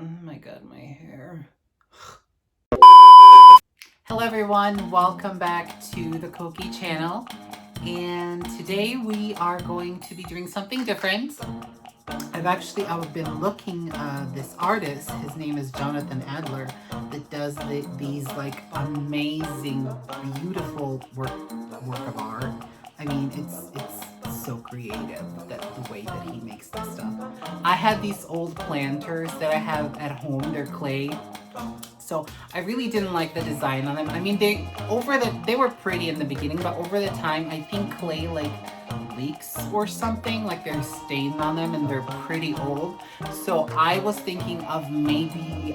Oh my god, my hair. Hello everyone, welcome back to the Koki channel. And today we are going to be doing something different. I've been looking this artist, his name is Jonathan Adler, that does these like amazing, beautiful work of art. I mean, it's so creative, the way that he makes this stuff. I had these old planters that I have at home, they're clay. So I really didn't like the design on them. I mean, they were pretty in the beginning, but over the time, I think clay like leaks or something, like they're stained on them and they're pretty old. So I was thinking of maybe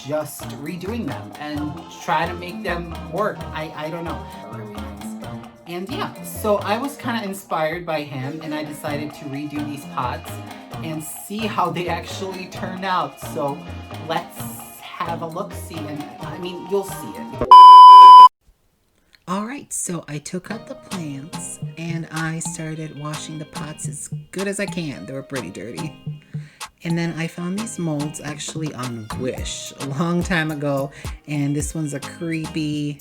just redoing them and try to make them work. I don't know. Really nice. And yeah, so I was kind of inspired by him and I decided to redo these pots and see how they actually turned out. So let's have a look-see, and I mean, you'll see it. Alright, so I took out the plants and I started washing the pots as good as I can. They were pretty dirty. And then I found these molds actually on Wish a long time ago, and this one's a creepy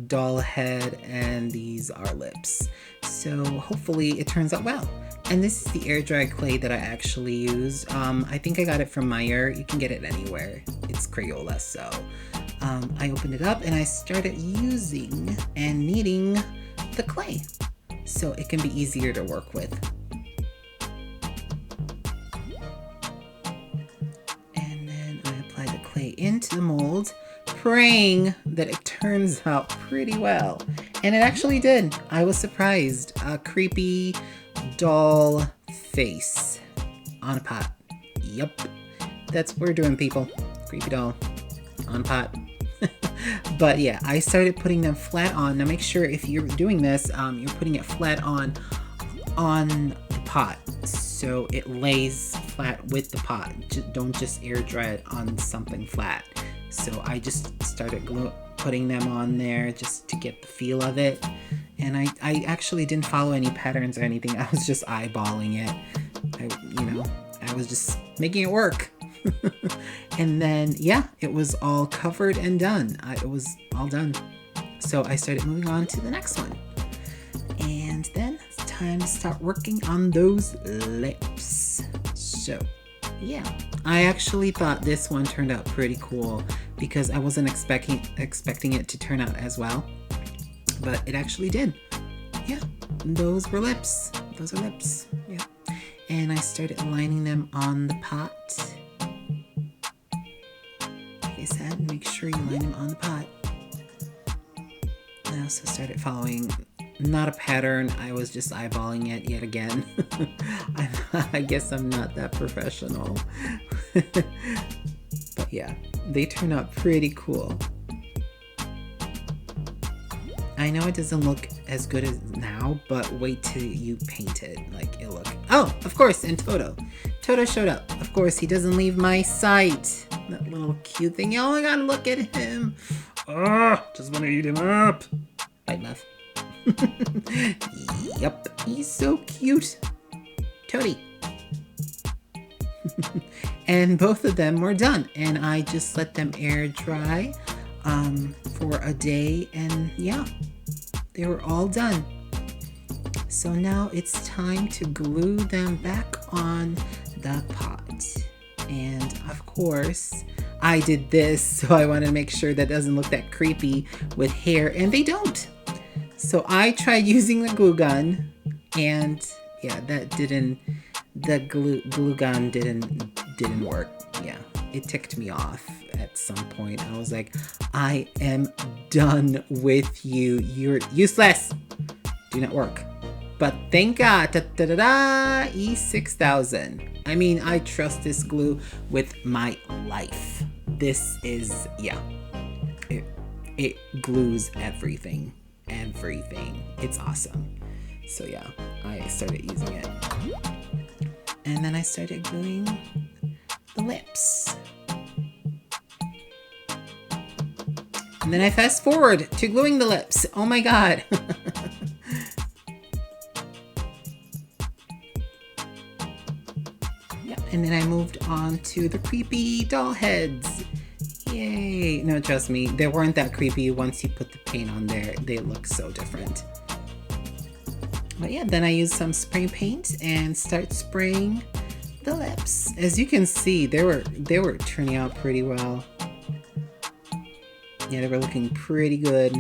doll head and these are lips. So hopefully it turns out well. And this is the air dry clay that I actually used. I think I got it from Meyer. You can get it anywhere. It's Crayola. So I opened it up and I started using and kneading the clay so it can be easier to work with. And then I apply the clay into the mold, praying that it turns out pretty well. And it actually did. I was surprised. A creepy doll face on a pot. Yup. That's what we're doing, people. Creepy doll on pot. But yeah, I started putting them flat on. Now make sure if you're doing this, you're putting it flat on the pot, so it lays flat with the pot. Don't just air dry it on something flat. So I just started putting them on there just to get the feel of it. And I actually didn't follow any patterns or anything. I was just eyeballing it. I was just making it work. And then, yeah, it was all covered and done. It was all done. So I started moving on to the next one. And then it's time to start working on those lips. So, yeah. I actually thought this one turned out pretty cool because I wasn't expecting it to turn out as well. But it actually did. Yeah, those were lips. Those are lips. Yeah. And I started lining them on the pot. Like I said, make sure you line them on the pot. I also started following, not a pattern, I was just eyeballing it yet again. I guess I'm not that professional. But yeah, they turn out pretty cool. I know it doesn't look as good as now, but wait till you paint it. Like, it'll look... Oh, of course, and Toto. Toto showed up. Of course, he doesn't leave my sight. That little cute thing. Oh my god, look at him. Oh, just want to eat him up. Bite love. Yep, he's so cute. Toady. And both of them were done. And I just let them air dry for a day. And yeah, they were all done. So now it's time to glue them back on the pot. And of course, I did this, so I want to make sure that doesn't look that creepy with hair, and they don't. So I tried using the glue gun, and yeah, the glue gun didn't work. Yeah, it ticked me off at some point. I was like, I am done with you. You're useless. Do not work. But thank God, E6000. I mean, I trust this glue with my life. This is, yeah, it glues everything. It's awesome. So yeah, I started using it. And then I started gluing the lips. And then I fast forward to gluing the lips. Oh my God. Yeah, and then I moved on to the creepy doll heads. Yay! No, trust me, they weren't that creepy once you put the paint on there. They look so different. But yeah, then I used some spray paint and start spraying the lips. As you can see, they were turning out pretty well. Yeah, they were looking pretty good.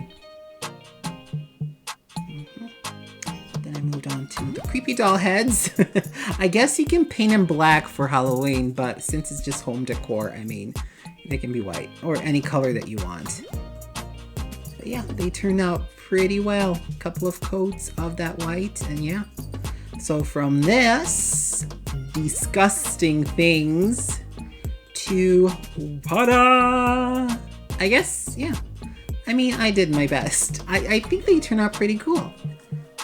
Then I moved on to the creepy doll heads. I guess you can paint them black for Halloween, but since it's just home decor, I mean, they can be white or any color that you want. But yeah, they turned out pretty well. A couple of coats of that white, and yeah. So from this disgusting things to ta-da! I guess, yeah. I mean, I did my best. I think they turned out pretty cool.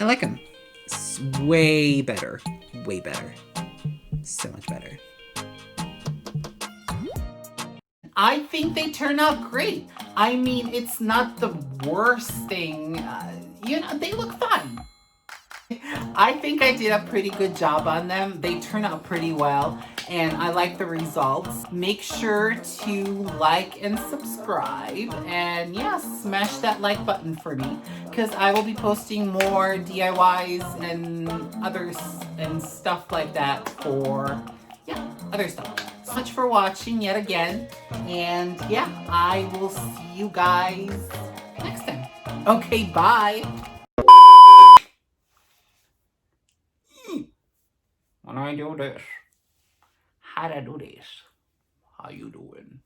I like them. It's way better. Way better. So much better. I think they turn out great. I mean, it's not the worst thing. They look fun. I think I did a pretty good job on them. They turn out pretty well, and I like the results. Make sure to like and subscribe, and yeah, smash that like button for me, because I will be posting more DIYs and others and stuff like that for, yeah, other stuff. So much for watching yet again, and yeah, I will see you guys next time. Okay, bye. When I do this, how to do this? How you doing?